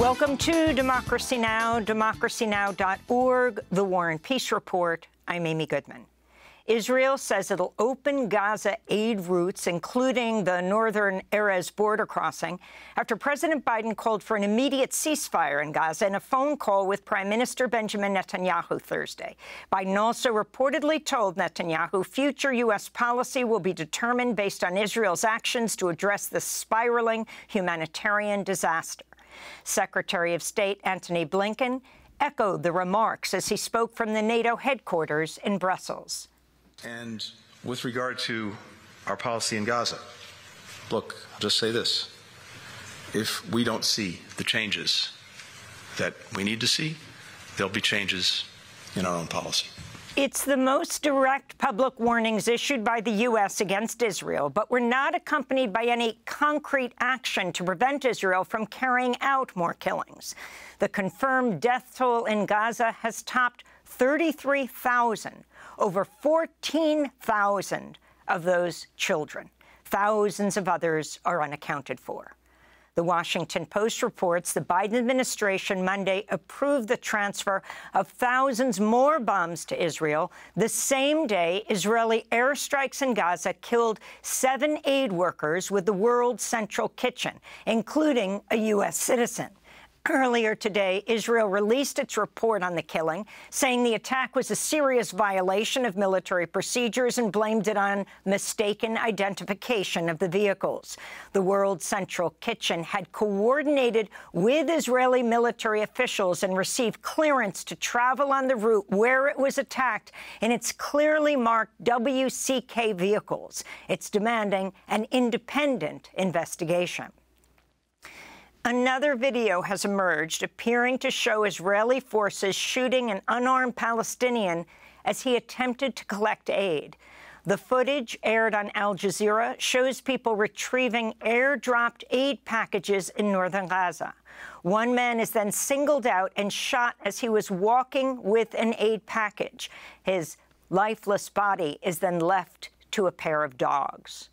Welcome to Democracy Now!, democracynow.org, The War and Peace Report. I'm Amy Goodman. Israel says it'll open Gaza aid routes, including the northern Erez border crossing, after President Biden called for an immediate ceasefire in Gaza in a phone call with Prime Minister Benjamin Netanyahu Thursday. Biden also reportedly told Netanyahu future U.S. policy will be determined based on Israel's actions to address the spiraling humanitarian disaster. Secretary of State Antony Blinken echoed the remarks as he spoke from the NATO headquarters in Brussels. And with regard to our policy in Gaza, look, I'll just say this. If we don't see the changes that we need to see, there'll be changes in our own policy. It's the most direct public warnings issued by the U.S. against Israel, but were not accompanied by any concrete action to prevent Israel from carrying out more killings. The confirmed death toll in Gaza has topped 33,000, over 14,000 of those children. Thousands of others are unaccounted for. The Washington Post reports the Biden administration Monday approved the transfer of thousands more bombs to Israel. The same day, Israeli airstrikes in Gaza killed 7 aid workers with the World Central Kitchen, including a U.S. citizen. Earlier today, Israel released its report on the killing, saying the attack was a serious violation of military procedures and blamed it on mistaken identification of the vehicles. The World Central Kitchen had coordinated with Israeli military officials and received clearance to travel on the route where it was attacked in its clearly marked WCK vehicles. It's demanding an independent investigation. Another video has emerged appearing to show Israeli forces shooting an unarmed Palestinian as he attempted to collect aid. The footage, aired on Al Jazeera, shows people retrieving airdropped aid packages in northern Gaza. One man is then singled out and shot as he was walking with an aid package. His lifeless body is then left to a pair of dogs.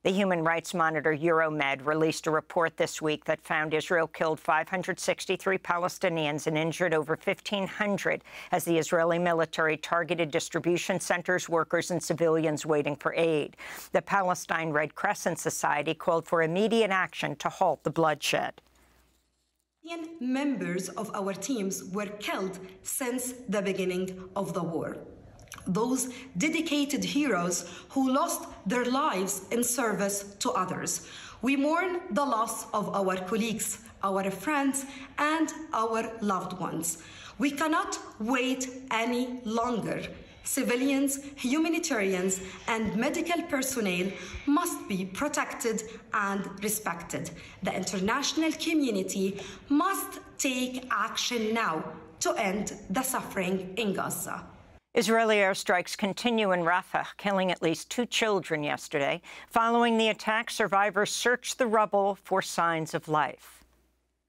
The human rights monitor Euromed released a report this week that found Israel killed 563 Palestinians and injured over 1,500 as the Israeli military targeted distribution centers, workers and civilians waiting for aid. The Palestine Red Crescent Society called for immediate action to halt the bloodshed. Members of our teams were killed since the beginning of the war. Those dedicated heroes who lost their lives in service to others. We mourn the loss of our colleagues, our friends, and our loved ones. We cannot wait any longer. Civilians, humanitarians, and medical personnel must be protected and respected. The international community must take action now to end the suffering in Gaza. Israeli airstrikes continue in Rafah, killing at least 2 children yesterday. Following the attack, survivors searched the rubble for signs of life.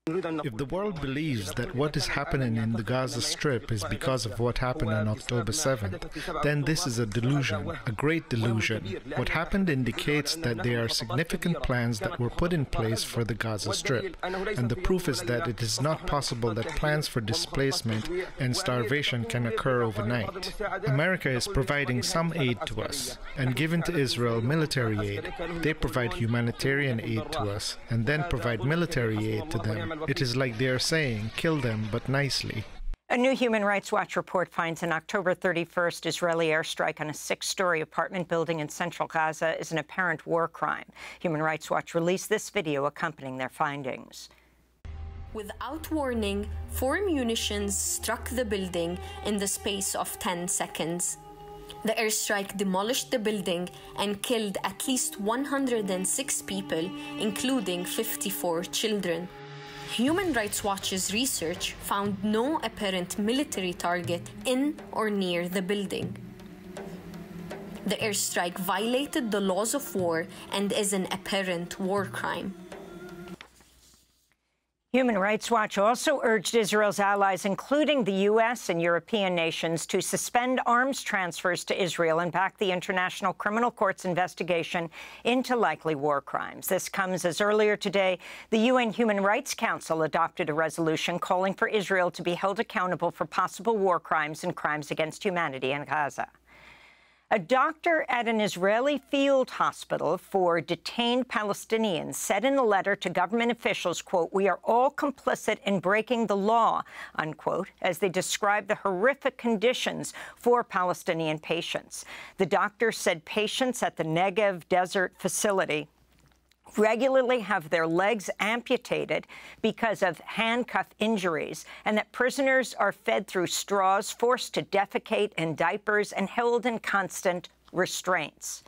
If the world believes that what is happening in the Gaza Strip is because of what happened on October 7th, then this is a delusion, a great delusion. What happened indicates that there are significant plans that were put in place for the Gaza Strip, and the proof is that it is not possible that plans for displacement and starvation can occur overnight. America is providing some aid to us, and given to Israel military aid. They provide humanitarian aid to us, and then provide military aid to them. It is like they are saying, kill them, but nicely. A new Human Rights Watch report finds an October 31st Israeli airstrike on a 6-story apartment building in central Gaza is an apparent war crime. Human Rights Watch released this video accompanying their findings. Without warning, 4 munitions struck the building in the space of 10 seconds. The airstrike demolished the building and killed at least 106 people, including 54 children. Human Rights Watch's research found no apparent military target in or near the building. The airstrike violated the laws of war and is an apparent war crime. Human Rights Watch also urged Israel's allies, including the U.S. and European nations, to suspend arms transfers to Israel and back the International Criminal Court's investigation into likely war crimes. This comes as earlier today, the UN Human Rights Council adopted a resolution calling for Israel to be held accountable for possible war crimes and crimes against humanity in Gaza. A doctor at an Israeli field hospital for detained Palestinians said in a letter to government officials, quote, "We are all complicit in breaking the law," unquote, as they described the horrific conditions for Palestinian patients. The doctor said patients at the Negev Desert facility regularly have their legs amputated because of handcuff injuries, and that prisoners are fed through straws, forced to defecate in diapers, and held in constant restraints.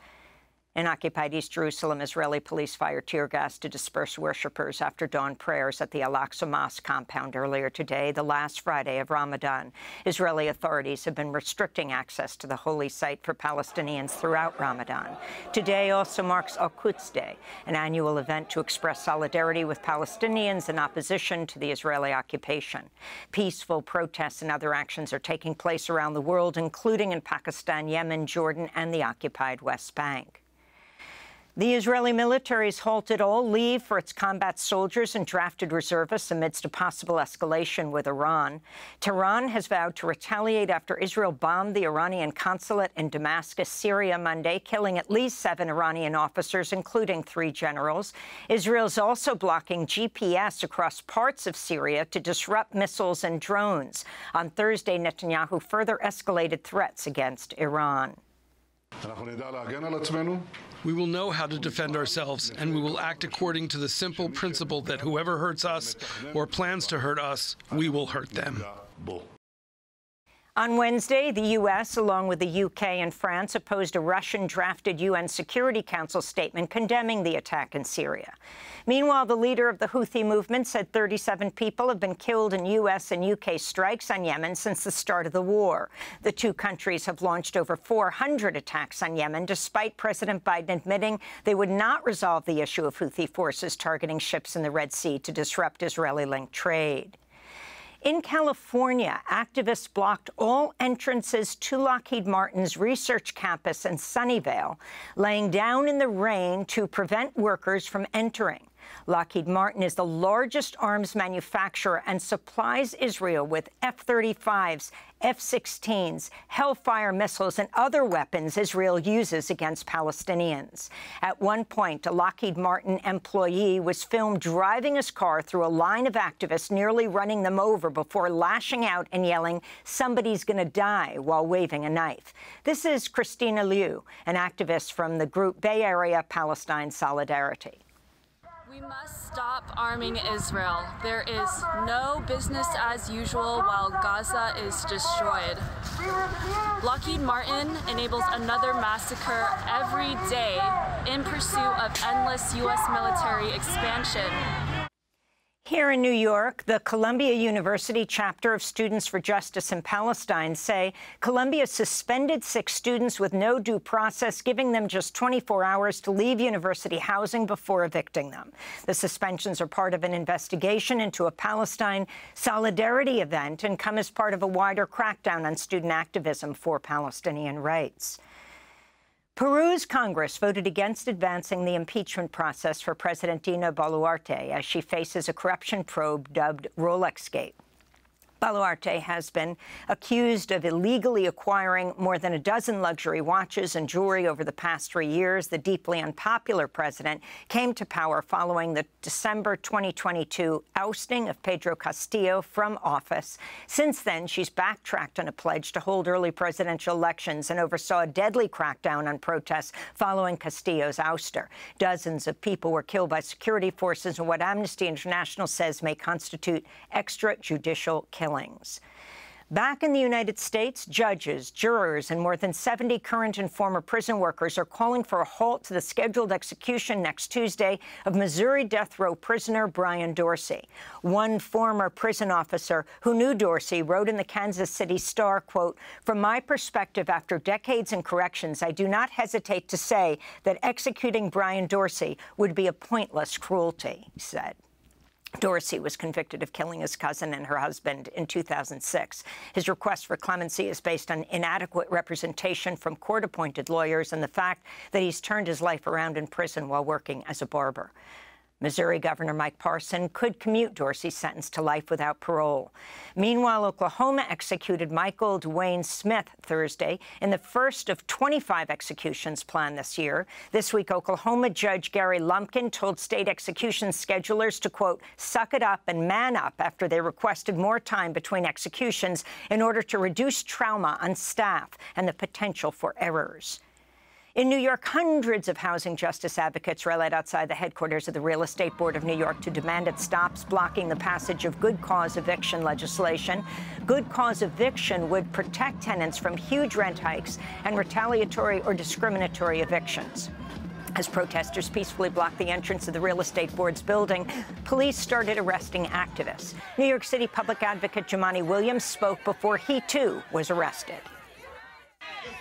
In occupied East Jerusalem, Israeli police fired tear gas to disperse worshippers after dawn prayers at the Al-Aqsa Mosque compound earlier today, the last Friday of Ramadan. Israeli authorities have been restricting access to the holy site for Palestinians throughout Ramadan. Today also marks Al-Quds Day, an annual event to express solidarity with Palestinians in opposition to the Israeli occupation. Peaceful protests and other actions are taking place around the world, including in Pakistan, Yemen, Jordan, and the occupied West Bank. The Israeli military has halted all leave for its combat soldiers and drafted reservists amidst a possible escalation with Iran. Tehran has vowed to retaliate after Israel bombed the Iranian consulate in Damascus, Syria, Monday, killing at least 7 Iranian officers, including 3 generals. Israel is also blocking GPS across parts of Syria to disrupt missiles and drones. On Thursday, Netanyahu further escalated threats against Iran. We will know how to defend ourselves, and we will act according to the simple principle that whoever hurts us or plans to hurt us, we will hurt them. On Wednesday, the U.S., along with the U.K. and France, opposed a Russian-drafted UN Security Council statement condemning the attack in Syria. Meanwhile, the leader of the Houthi movement said 37 people have been killed in U.S. and U.K. strikes on Yemen since the start of the war. The two countries have launched over 400 attacks on Yemen, despite President Biden admitting they would not resolve the issue of Houthi forces targeting ships in the Red Sea to disrupt Israeli-linked trade. In California, activists blocked all entrances to Lockheed Martin's research campus in Sunnyvale, laying down in the rain to prevent workers from entering. Lockheed Martin is the largest arms manufacturer and supplies Israel with F-35s, F-16s, Hellfire missiles, and other weapons Israel uses against Palestinians. At one point, a Lockheed Martin employee was filmed driving his car through a line of activists, nearly running them over before lashing out and yelling, "Somebody's going to die," while waving a knife. This is Christina Liu, an activist from the group Bay Area Palestine Solidarity. We must stop arming Israel. There is no business as usual while Gaza is destroyed. Lockheed Martin enables another massacre every day in pursuit of endless U.S. military expansion. Here in New York, the Columbia University chapter of Students for Justice in Palestine say Columbia suspended 6 students with no due process, giving them just 24 hours to leave university housing before evicting them. The suspensions are part of an investigation into a Palestine solidarity event and come as part of a wider crackdown on student activism for Palestinian rights. Perus Congress voted against advancing the impeachment process for President Dina Boluarte as she faces a corruption probe dubbed Rolexgate. Boluarte has been accused of illegally acquiring more than a dozen luxury watches and jewelry over the past 3 years. The deeply unpopular president came to power following the December 2022 ousting of Pedro Castillo from office. Since then, she's backtracked on a pledge to hold early presidential elections and oversaw a deadly crackdown on protests following Castillo's ouster. Dozens of people were killed by security forces in what Amnesty International says may constitute extrajudicial killings. Back in the United States, judges, jurors, and more than 70 current and former prison workers are calling for a halt to the scheduled execution next Tuesday of Missouri death row prisoner Brian Dorsey. One former prison officer who knew Dorsey wrote in the Kansas City Star, quote, "From my perspective, after decades in corrections, I do not hesitate to say that executing Brian Dorsey would be a pointless cruelty," he said. Dorsey was convicted of killing his cousin and her husband in 2006. His request for clemency is based on inadequate representation from court-appointed lawyers and the fact that he's turned his life around in prison while working as a barber. Missouri Governor Mike Parson could commute Dorsey's sentence to life without parole. Meanwhile, Oklahoma executed Michael Dwayne Smith Thursday in the first of 25 executions planned this year. This week, Oklahoma Judge Gary Lumpkin told state execution schedulers to, quote, suck it up and man up after they requested more time between executions in order to reduce trauma on staff and the potential for errors. In New York, hundreds of housing justice advocates rallied outside the headquarters of the Real Estate Board of New York to demand it stops blocking the passage of good cause eviction legislation. Good cause eviction would protect tenants from huge rent hikes and retaliatory or discriminatory evictions. As protesters peacefully blocked the entrance of the Real Estate Board's building, police started arresting activists. New York City public advocate Jumaane Williams spoke before he, too, was arrested.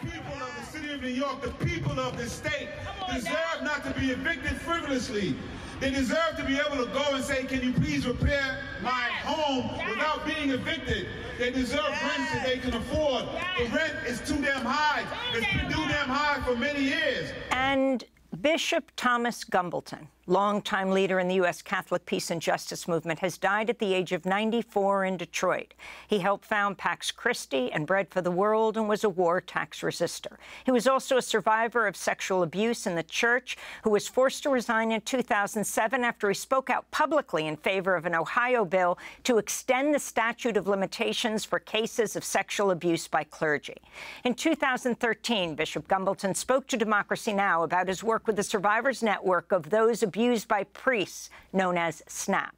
The people of the city of New York, the people of this state, deserve not to be evicted frivolously. They deserve to be able to go and say, can you please repair my home without being evicted? They deserve rent that they can afford. The rent is too damn high. It's been too damn high for many years. And Bishop Thomas Gumbleton, longtime leader in the U.S. Catholic Peace and Justice Movement, has died at the age of 94 in Detroit. He helped found Pax Christi and Bread for the World and was a war tax resistor. He was also a survivor of sexual abuse in the church who was forced to resign in 2007 after he spoke out publicly in favor of an Ohio bill to extend the statute of limitations for cases of sexual abuse by clergy. In 2013, Bishop Gumbleton spoke to Democracy Now! About his work with the Survivors Network of those abused by priests, known as SNAP.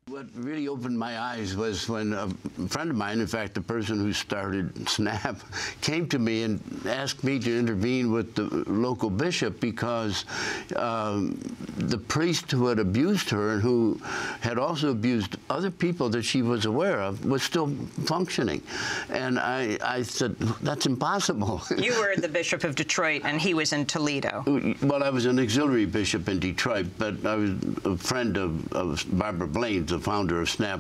What really opened my eyes was when a friend of mine, in fact, the person who started SNAP, came to me and asked me to intervene with the local bishop because the priest who had abused her and who had also abused other people that she was aware of was still functioning. And I said, that's impossible. You were the Bishop of Detroit, and he was in Toledo. Well, I was an auxiliary bishop in Detroit, but I was a friend of Barbara Blaine's, the founder of SNAP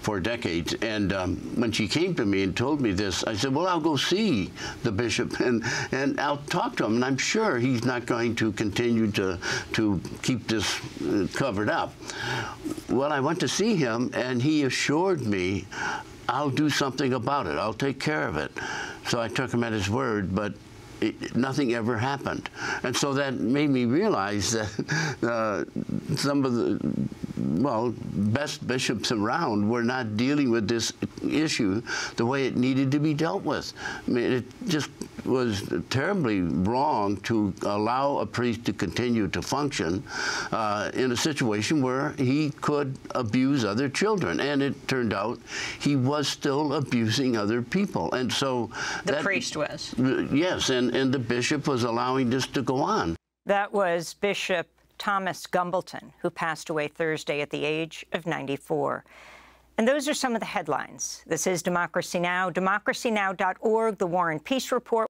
for decades. And when she came to me and told me this, I said, well, I'll go see the bishop and I'll talk to him. And I'm sure he's not going to continue to keep this covered up. Well, I went to see him, and he assured me, I'll do something about it. I'll take care of it. So I took him at his word, but nothing ever happened. And so that made me realize that some of the, well, best bishops around were not dealing with this issue the way it needed to be dealt with. I mean, it just was terribly wrong to allow a priest to continue to function in a situation where he could abuse other children. And it turned out he was still abusing other people. And so the priest was. Yes, and the bishop was allowing this to go on. That was Bishop Thomas Gumbleton, who passed away Thursday at the age of 94. And those are some of the headlines. This is Democracy Now!, democracynow.org, The War and Peace Report.